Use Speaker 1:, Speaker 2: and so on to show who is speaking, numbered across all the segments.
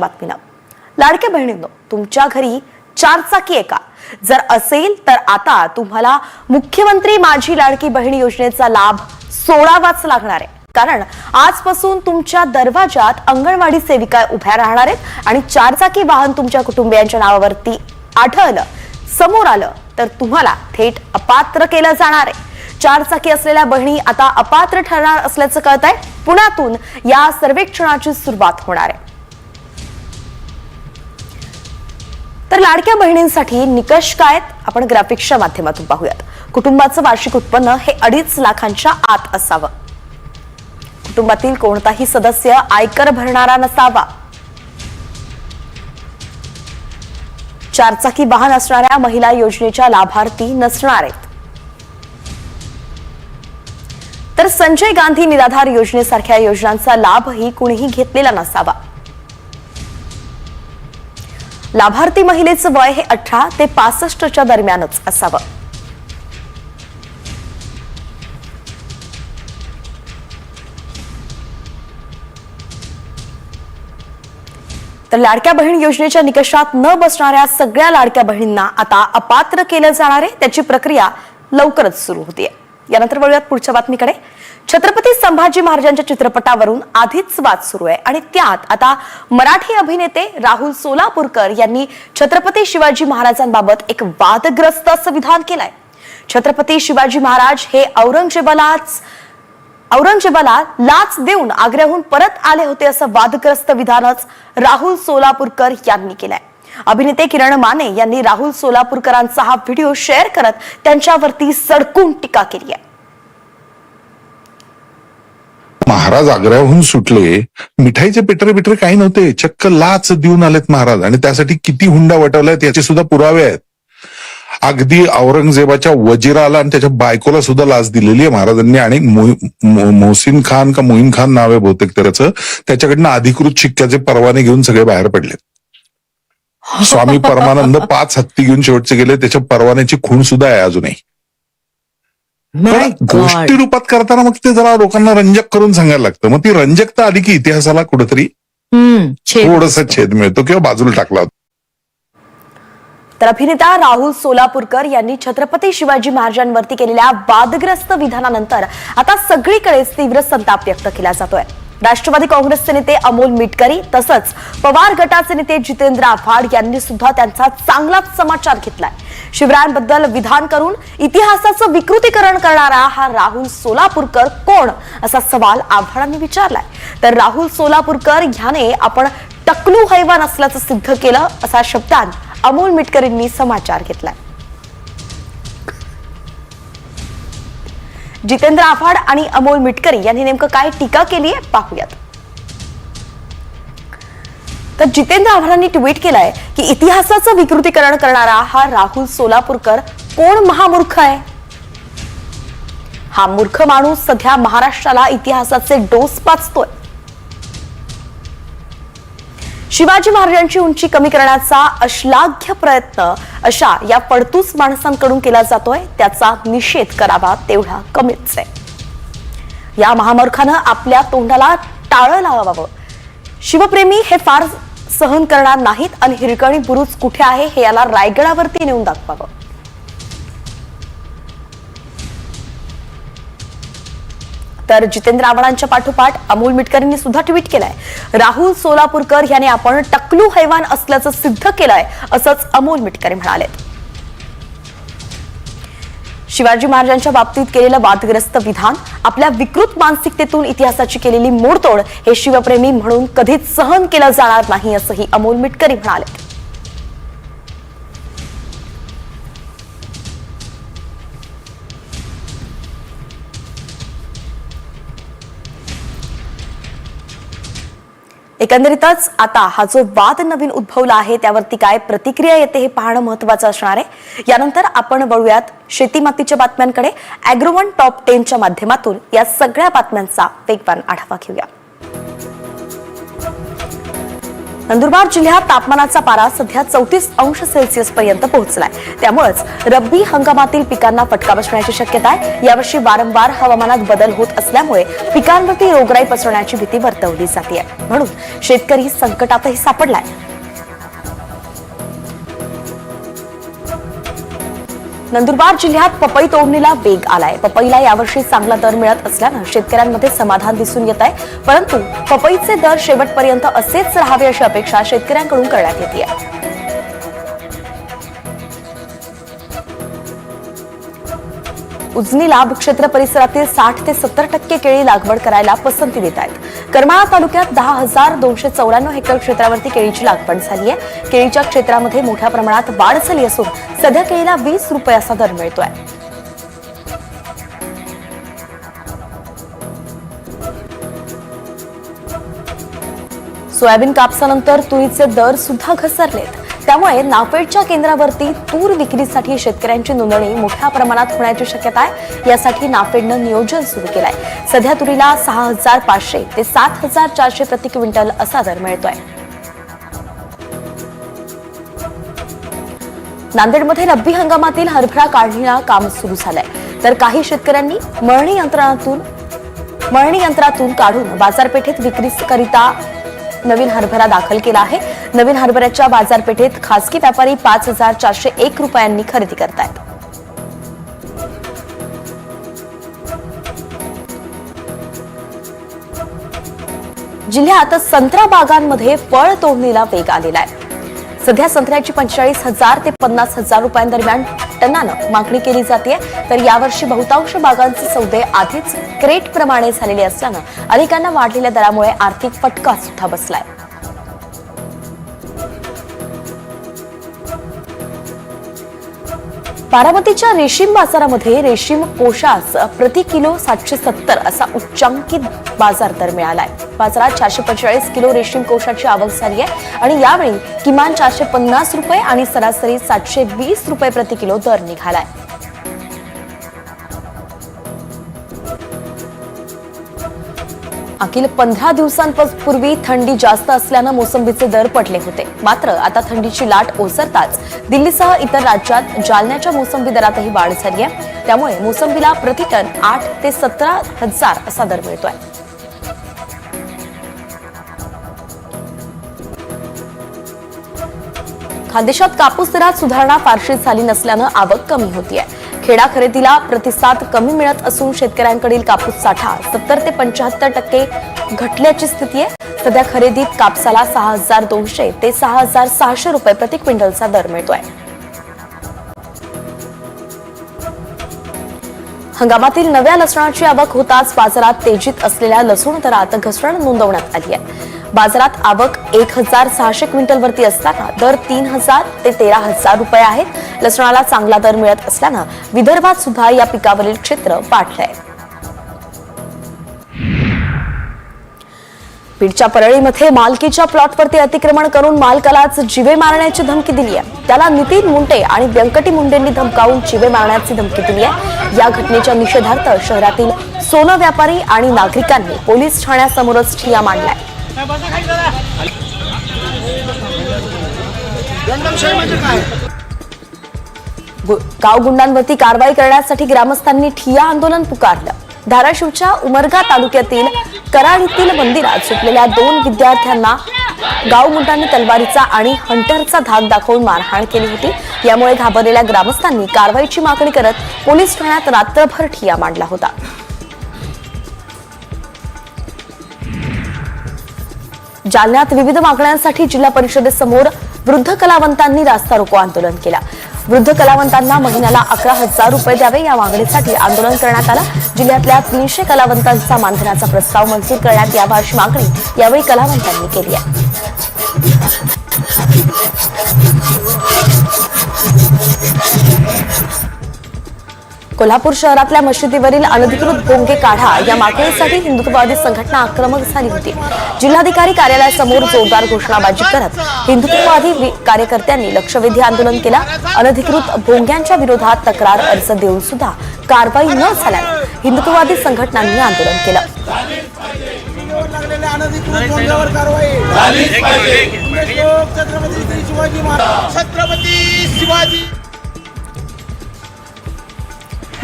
Speaker 1: बातमीला लाडक्या बहिणींनो, तुमच्या घरी चारचाकी आहे का? जर असेल तर आता तुम्हाला मुख्यमंत्री माझी लाडकी बहीण योजनेचा लाभ सोडावाच लागणार आहे. कारण आजपासून तुमच्या दरवाजात अंगणवाडी सेविका उभ्या राहणार आहेत आणि चारचाकी वाहन तुमच्या कुटुंबियांच्या नावावरती आढळलं, समोर आलं तर तुम्हाला थेट अपात्र केलं जाणार आहे. चारचाकी असलेल्या बहिणी आता अपात्र ठरणार असल्याचं कळतंय. पुण्यातून या सर्वेक्षणाची सुरुवात होणार आहे. तर लाडक्या बहिणींसाठी निकष काय आहेत? आपण ग्राफिक्सच्या माध्यमातून पाहूयात. कुटुंबाचं वार्षिक उत्पन्न हे 2.5 लाखांच्या आत असावं. कुटुंबातील कोणताही सदस्य आयकर भरणारा नसावा. चारचाकी वाहन असणाऱ्या महिला योजनेच्या लाभार्थी नसणार आहेत. तर संजय गांधी निराधार योजनेसारख्या योजनांचा लाभही कुणीही घेतलेला नसावा. लाभार्थी महिलेचं वय हे 18 ते 65च्या दरम्यानच असावं. तर लाडक्या बहीण योजनेच्या निकषात न बसणाऱ्या सगळ्या लाडक्या बहिणींना आता अपात्र केलं जाणार आहे. त्याची प्रक्रिया लवकरच सुरू होतीये. यानंतर वळूयात पुढच्या बातमीकडे. छत्रपती संभाजी महाराजांच्या चित्रपटावरून आधीच वाद सुरू आहे आणि त्यात आता मराठी अभिनेते राहुल सोलापूरकर यांनी छत्रपती शिवाजी महाराजांबाबत एक वादग्रस्त असं विधान केलंय. छत्रपती शिवाजी महाराज हे औरंगजेबाला लाच देऊन आग्र्याहून परत आले होते असं वादग्रस्त विधानच राहुल सोलापूरकर यांनी केलंय. अभिनेते किरण माने यांनी राहुल सोलापूरकरांचा हा व्हिडिओ शेअर करत त्यांच्यावरती सडकून टीका केली आहे.
Speaker 2: महाराज आग्र्याहून सुटले, मिठाईचे पेटरे काही नव्हते, चक्क लाच देऊन आलेत महाराज आणि त्यासाठी किती हुंडा वटवलाय याचे सुद्धा पुरावे आहेत. अगदी औरंगजेबाच्या वजीराला आणि त्याच्या बायकोला सुद्धा लाच दिलेली आहे महाराजांनी आणि मोहसिन खान का मोहीन खान नाव आहे बहुतेक त्याचं, त्याच्याकडनं अधिकृत शिक्क्याचे परवाने घेऊन सगळे बाहेर पडले. स्वामी परमानंद 5 हत्ती घेऊन शेवटचे गेले, त्याच्या परवान्याची खूण सुद्धा आहे अजूनही. गोष्टी रूपात करताना मग ते जरा लोकांना रंजक करून सांगायला लागतं. मग ती रंजकता आली की इतिहासाला कुठेतरी थोडासा छेद मिळतो किंवा बाजूला टाकला.
Speaker 1: तर अभिनेता राहुल सोलापूरकर यांनी छत्रपती शिवाजी महाराजांवरती केलेल्या वादग्रस्त विधानानंतर आता सगळीकडेच तीव्र संताप व्यक्त केला जातोय. राष्ट्रवादी काँग्रेसचे नेते अमोल मिटकरी तसंच पवार गटाचे नेते जितेंद्र आव्हाड यांनी सुद्धा त्यांचा चांगलाच समाचार घेतलाय. शिवरायांबद्दल विधान करून इतिहासाचं विकृतीकरण करणारा हा राहुल सोलापूरकर कोण असा सवाल आव्हाडांनी विचारलाय. तर राहुल सोलापूरकर ह्याने आपण टकलू हैवान असल्याचं सिद्ध केलं असा शब्दांत अमोल मिटकरींनी समाचार घेतलाय. जितेंद्र आव्हाड आणि अमोल मिटकरी यांनी नेमकं काय टीका केली आहे पाहूयात. तर जितेंद्र आव्हाडांनी ट्विट केलंय की इतिहासाचं विकृतीकरण करणारा हा राहुल सोलापूरकर कोण महामूर्ख आहे? हा मूर्ख माणूस सध्या महाराष्ट्राला इतिहासाचे डोस पाचतोय. शिवाजी महाराजांची उंची कमी करण्याचा अश्लाघ्य प्रयत्न अशा या पडतूस माणसांकडून केला जातोय, त्याचा निषेध करावा तेवढा कमीच आहे. या महामूर्खानं आपल्या तोंडाला टाळं लावावं. शिवप्रेमी हे फार सहन करणार नाहीत आणि हिरकणी बुरुज कुठे आहे हे याला रायगडावरती नेऊन दाखवावं. तर जितेंद्र आव्हाडांच्या पाठोपाठ अमोल मिटकरींनी सुद्धा ट्विट केलंय. राहुल सोलापूरकर याने आपण टकलू हैवान असल्याचं सिद्ध केलंय असंच अमोल मिटकरी म्हणाले. शिवाजी महाराजांच्या बाबतीत केलेलं वादग्रस्त विधान, आपल्या विकृत मानसिकतेतून इतिहासाची केलेली मोडतोड हे शिवप्रेमी म्हणून कधीच सहन केलं जाणार नाही असंही अमोल मिटकरी म्हणाले. एकंदरीतच आता हा जो वाद नवीन उद्भवला आहे त्यावरती काय प्रतिक्रिया येते हे पाहणं महत्वाचं असणार आहे. यानंतर आपण वळूयात शेतीमातीच्या बातम्यांकडे. अॅग्रोवन टॉप 10च्या माध्यमातून या सगळ्या बातम्यांचा वेगवान आढावा घेऊया. नंदुरबार जिल्ह्यात तापमानाचा पारा सध्या 34 अंश सेल्सिअस पर्यंत पोहोचलाय. त्यामुळेच रब्बी हंगामातील पिकांना फटका बसण्याची शक्यता आहे. यावर्षी वारंवार हवामानात बदल होत असल्यामुळे पिकांवरती रोगराई पसरण्याची भीती वर्तवली जाते. म्हणून शेतकरी संकटातही सापडलाय. नंदुरबार जिल्ह्यात पपई तोडणीला वेग आलाय. पपईला यावर्षी चांगला दर मिळत असल्यानं शेतकऱ्यांमध्ये समाधान दिसून येत आहे. परंतु पपईचे दर शेवटपर्यंत असेच राहावे अशी अपेक्षा शेतकऱ्यांकडून करण्यात येते. उजनी लाभ क्षेत्र परिसरातील 60 ते 70% केळी लागवड करायला पसंती देत आहेत. करमाळा तालुक्यात 10,294 हेक्टर क्षेत्रावरती केळीची लागवड झाली आहे. केळीच्या क्षेत्रामध्ये मोठ्या प्रमाणात वाढ झाली असून सध्या केळीला 20 रुपये असा दर मिळतोय. सोयाबीन कापसानंतर तुरीचे दर सुद्धा घसरलेत. त्यामुळे नाफेडच्या केंद्रावरती तूर विक्रीसाठी शेतकऱ्यांची नोंदणी मोठ्या प्रमाणात होण्याची शक्यता आहे. यासाठी नाफेडनं नियोजन सुरू केलंय. सध्या तुरीला 6,500 ते 7,400 प्रति क्विंटल असा दर मिळतोय. नांदेडमध्ये रब्बी हंगामातील हरभरा काढणीला काम सुरू झालंय. तर काही शेतकऱ्यांनी मळणी यंत्रातून काढून बाजारपेठेत विक्रीकरिता नवीन हरभरा दाखल केला आहे. नवीन हरभऱ्याच्या बाजारपेठेत खासगी व्यापारी 5,401 रुपयांनी खरेदी करतायत. जिल्ह्यात संत्रा बागांमध्ये फळ तोडणीला वेग आलेला आहे. सध्या संत्र्याची 45,000 ते 50,000 रुपयांदरम्यान टनानं मागणी केली जाते. तर यावर्षी बहुतांश बागांचे सौदे आधीच क्रेट प्रमाणे झालेले असल्यानं अनेकांना वाढलेल्या दरामुळे आर्थिक फटका सुद्धा बसलाय. बारामतीच्या रेशीम बाजारामध्ये रेशीम कोशास प्रति किलो 770 असा उच्चांकित बाजार दर मिळालाय. बाजारात 445 किलो रेशीम कोशाची आवक झाली आहे आणि यावेळी किमान 450 रुपये आणि सरासरी 720 रुपये प्रति किलो दर निघालाय. अखिल 15 दिवसांपूर्वी थंडी जास्त असल्यानं मोसंबीचे दर पडले होते. मात्र आता थंडीची लाट ओसरताच दिल्लीसह इतर राज्यात जालन्याच्या मोसंबी दरातही वाढ झाली आहे. त्यामुळे मोसंबीला प्रतिटन 8 ते 17,000 असा दर मिळतोय. खानदेशात कापूस दरात सुधारणा फारशी झाली नसल्यानं आवक कमी होतीये. खेडा खरेदीला प्रतिसाद कमी मिळत असून शेतकऱ्यांकडील कापूस साठा 70 ते 75% घटल्याची स्थिती आहे. सध्या खरेदीत कापसाला 6,200 ते 6,600 रुपये प्रति क्विंटलचा दर मिळतोय. हंगामातील नव्या लसणाची आवक होताच बाजारात तेजीत असलेल्या लसूण दरात घसरण नोंदवण्यात आली आहे. बाजारात आवक 1,600 क्विंटलवरती असताना दर 3,000 ते 13,000 रुपये आहेत. लसणाला चांगला दर मिळत असल्यानं विदर्भात सुद्धा या पिकावरील क्षेत्र वाढलंय. बीडच्या परळीमध्ये मालकीच्या प्लॉटवरती अतिक्रमण करून मालकालाच जीवे मारण्याची धमकी दिली आहे. त्याला नितीन मुंडे आणि व्यंकटी मुंडेंनी धमकावून जीवे मारण्याची धमकी दिली आहे. या घटनेच्या निषेधार्थ शहरातील सोनं व्यापारी आणि नागरिकांनी पोलीस ठाण्यासमोरच ठिय्या मांडलाय. गाव गुंडांवरती कारवाई करण्यासाठी ग्रामस्थांनी ठिय्या आंदोलन पुकारलं. धाराशिवच्या उमरगा तालुक्यातील कराडीतील मंदिरात झोपलेल्या 2 विद्यार्थ्यांना गाव गुंडांनी तलवारीचा आणि हंटरचा धाक दाखवून मारहाण केली होती. यामुळे घाबरलेल्या ग्रामस्थांनी कारवाईची मागणी करत पोलीस ठाण्यात रात्रभर ठिय्या मांडला होता. जालन्यात विविध मागण्यांसाठी जिल्हा परिषदेसमोर वृद्ध कलावंतांनी रास्ता रोको आंदोलन केला. वृद्ध कलावंतांना महिन्याला 11,000 रुपये द्यावे या मागणीसाठी आंदोलन करण्यात आलं. जिल्ह्यातल्या 300 कलावंतांचा मानधनाचा प्रस्ताव मंजूर करण्यात यावा अशी मागणी यावेळी कलावंतांनी केली आहे. कोल्हापूर शहरातल्या मशिदीवरील अनधिकृत भोंगे काढा या मागणीसाठी हिंदुत्ववादी संघटना आक्रमक झाली होती. जिल्हाधिकारी कार्यालयासमोर जोरदार घोषणाबाजी करत हिंदुत्ववादी कार्यकर्त्यांनी लक्षवेधी आंदोलन केलं. अनधिकृत भोंग्यांच्या विरोधात तक्रार अर्ज देऊन सुद्धा कारवाई न झाल्यानं हिंदुत्ववादी संघटनांनी आंदोलन केलं.
Speaker 3: छत्रपती श्री शिवाजी महाराज, छत्रपती शिवाजी.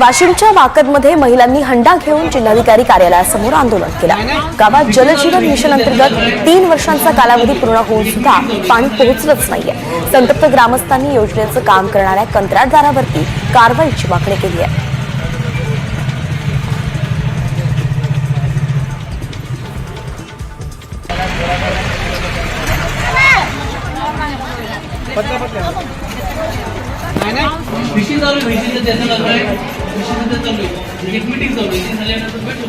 Speaker 1: वाशिमच्या वाकदमध्ये महिलांनी हंडा घेऊन जिल्हाधिकारी कार्यालयासमोर आंदोलन केलं. गावात जलजीवन मिशन अंतर्गत 3 वर्षांचा कालावधी पूर्ण होऊन सुद्धा पाणी पोहोचलंच नाहीये. संतप्त ग्रामस्थांनी योजनेचं काम करणाऱ्या कंत्राटदारावरती कारवाईची मागणी केली आहे.
Speaker 4: मिशन चालू आहे, मिशन त्याचं चालू आहे, मिशन चालू आहे, एक मीटिंग चालू आहे, ती झाल्यानंतर भेटू.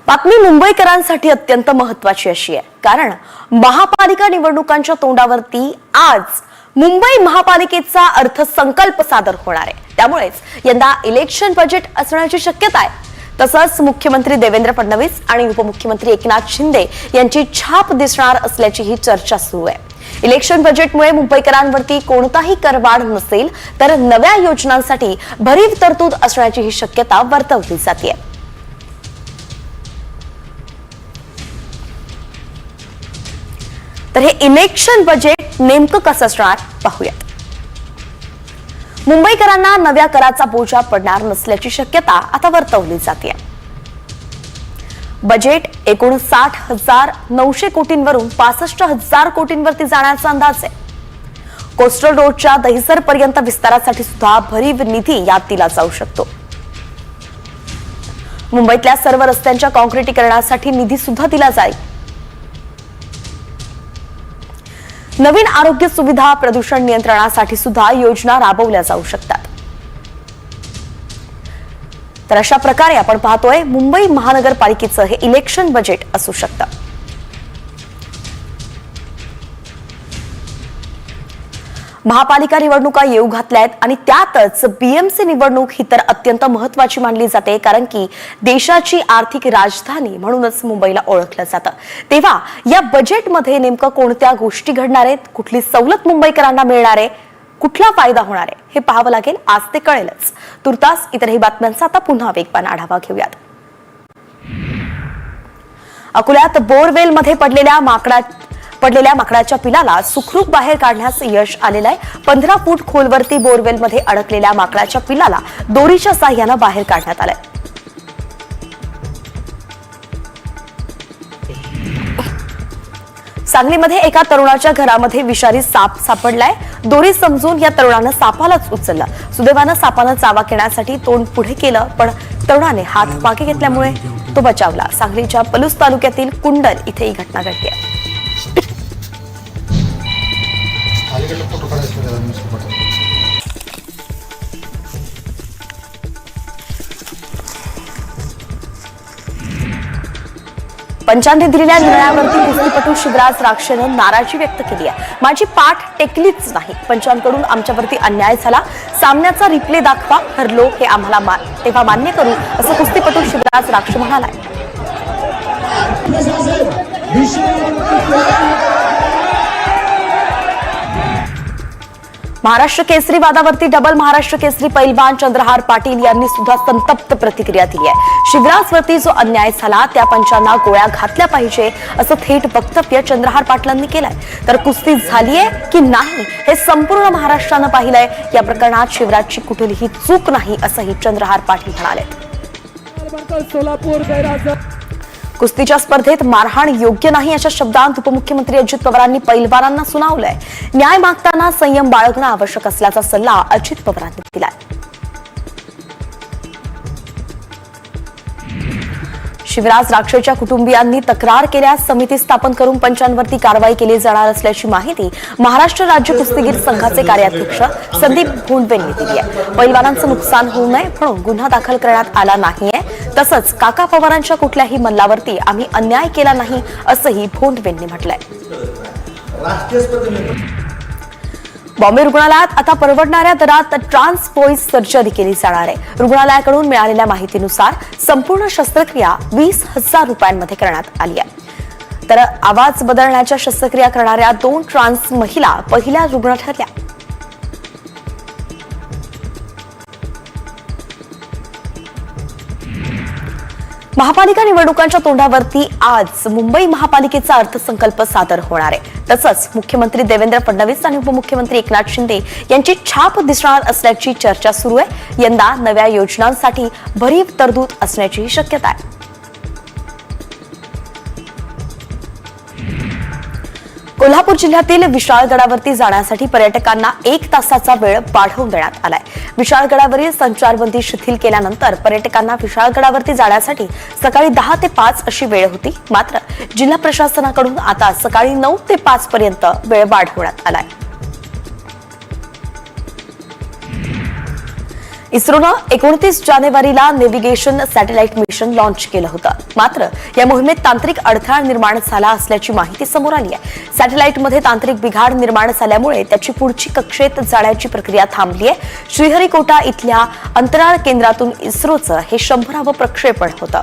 Speaker 1: बातमी मुंबईकरांसाठी अत्यंत महत्वाची अशी आहे, कारण महापालिका निवडणुकांच्या तोंडावरती आज मुंबई महापालिकेचा अर्थसंकल्प सादर होणार आहे. त्यामुळेच यंदा इलेक्शन बजेट असण्याची शक्यता आहे. तसंच मुख्यमंत्री देवेंद्र फडणवीस आणि उपमुख्यमंत्री एकनाथ शिंदे यांची छाप दिसणार असल्याचीही चर्चा सुरू आहे. इलेक्शन बजेटमुळे मुंबईकरांवरती कोणताही करवाढ नसेल, तर नव्या योजनांसाठी भरीव तरतूद असण्याची ही शक्यता वर्तवली जाते. तर हे इलेक्शन बजेट नेमकं कसं असणार पाहूयात. मुंबईकरांना नव्या कराचा बोजा पडणार नसल्याची शक्यता आता वर्तवली जाते. बजेट 59,900 कोटींवरून 65,000 कोटींवरती जाण्याचा अंदाज आहे. कोस्टल रोडच्या दहिसर पर्यंत विस्तारासाठी सुद्धा भरीव निधी यात दिला जाऊ शकतो. मुंबईतल्या सर्व रस्त्यांच्या काँक्रिटीकरणासाठी निधी सुद्धा दिला जाईल. नवीन आरोग्य सुविधा, प्रदूषण नियंत्रणासाठी सुद्धा योजना राबवल्या जाऊ शकतात. तर अशा प्रकारे आपण पाहतोय मुंबई महानगरपालिकेचं हे इलेक्शन बजेट असू शकतं. महापालिका निवडणुका येऊ घातल्या आहेत आणि त्यातच बीएमसी निवडणूक ही तर अत्यंत महत्वाची मानली जाते, कारण की देशाची आर्थिक राजधानी म्हणूनच मुंबईला ओळखलं जातं. तेव्हा या बजेटमध्ये नेमकं कोणत्या गोष्टी घडणार आहेत, कुठली सवलत मुंबईकरांना मिळणार आहे, कुठला फायदा होणार आहे हे पाहावं लागेल. आज ते कळेलच. तुर्तास इतरही बातम्यांचा आता पुन्हा वेगवान आढावा घेऊयात. अकोल्यात बोरवेलमध्ये पडलेल्या माकडाच्या पिलाला सुखरूप बाहेर काढण्यास यश आलेलं आहे. 15 फूट खोलवरती बोरवेलमध्ये अडकलेल्या माकडाच्या पिलाला दोरीच्या साह्यानं बाहेर काढण्यात आलंय. सांगलीमध्ये एका तरुणाच्या घरामध्ये विषारी साप सापडलाय. दोरी समजून या तरुणानं सापालाच उचललं. सुदैवानं सापानं चावा घेण्यासाठी तोंड पुढे केलं, पण तरुणाने हात मागे घेतल्यामुळे तो बचावला. सांगलीच्या पलूस तालुक्यातील कुंडल इथे ही घटना घडली आहे. पंचांनी दिलेल्या निर्णयावरती कुस्तीपटू शिवराज राक्षेनं नाराजी व्यक्त केली आहे. माझी पाठ टेकलीच नाही, पंचांकडून आमच्यावरती अन्याय झाला, सामन्याचा रिप्ले दाखवा, हरलो हे आम्हाला तेव्हा मान्य करू, असं कुस्तीपटू शिवराज राक्षे म्हणाला. महाराष्ट्र केसरी वादावरती डबल महाराष्ट्र केसरी पैलवान चंद्रहार पाटील यांनी सुद्धा संतप्त प्रतिक्रिया दिली आहे. शिवराजवरती जो अन्याय झाला त्या पंचांना गोळ्या घातल्या पाहिजे असं थेट वक्तव्य चंद्रहार पाटलांनी केलंय. तर कुस्ती झालीये की नाही हे संपूर्ण महाराष्ट्रानं पाहिलंय. या प्रकरणात शिवराजची कुठलीही चूक नाही असंही चंद्रहार पाटील म्हणाले. कुस्तीच्या स्पर्धेत मारहाण योग्य नाही अशा शब्दांत उपमुख्यमंत्री अजित पवारांनी पैलवानांना सुनावलंय. न्याय मागताना संयम बाळगणं आवश्यक असल्याचा सल्ला अजित पवारांनी दिलाय. शिवराज राक्षेच्या कुटुंबियांनी तक्रार केल्यास समिती स्थापन करून पंचांवरती कारवाई केली जाणार असल्याची माहिती महाराष्ट्र राज्य कुस्तीगीर संघाचे कार्याध्यक्ष संदीप भोंडवेंनी दिली आहे. पैलवानांचं नुकसान होऊ नये म्हणून गुन्हा दाखल करण्यात आला नाहीये. तसंच काका पवारांच्या कुठल्याही मल्लावरती आम्ही अन्याय केला नाही असंही भोंडवेंनी म्हटलंय. बॉम्बे रुग्णालयात आता परवडणाऱ्या दरात ट्रान्स व्हॉइस सर्जरी केली जाणार आहे. रुग्णालयाकडून मिळालेल्या माहितीनुसार संपूर्ण शस्त्रक्रिया 20,000 रुपयांमध्ये करण्यात आली आहे. तर आवाज बदलण्याच्या शस्त्रक्रिया करणाऱ्या 2 ट्रान्स महिला पहिल्या रुग्ण ठरल्या. महापालिका निवडणुकांच्या तोंडावरती आज मुंबई महापालिकेचा अर्थसंकल्प सादर होणार आहे. तसंच मुख्यमंत्री देवेंद्र फडणवीस आणि उपमुख्यमंत्री एकनाथ शिंदे यांची छाप दिसणार असल्याची चर्चा सुरू आहे. यंदा नव्या योजनांसाठी भरीव तरतूद असण्याची शक्यता आहे. कोल्हापूर जिल्ह्यातील विशाळगडावरती जाण्यासाठी पर्यटकांना 1 तासाचा वेळ वाढवून देण्यात आलाय. विशाळगडावरील संचारबंदी शिथिल केल्यानंतर पर्यटकांना विशाळगडावरती जाण्यासाठी सकाळी 10 ते 5 अशी वेळ होती. मात्र जिल्हा प्रशासनाकडून आता सकाळी 9 ते 5 पर्यंत वेळ वाढवण्यात आलाय. इस्रोनं 29 जानेवारीला नेव्हिगेशन सॅटेलाइट मिशन लॉन्च केलं होतं. मात्र या मोहिमेत तांत्रिक अडथळा निर्माण झाला असल्याची माहिती समोर आली आहे. सॅटेलाइटमध्ये तांत्रिक बिघाड निर्माण झाल्यामुळे त्याची पुढची कक्षेत जाण्याची प्रक्रिया थांबली आहे. श्रीहरिकोटा इथल्या अंतराळ केंद्रातून इस्रोचं हे 100वे प्रक्षेपण होतं.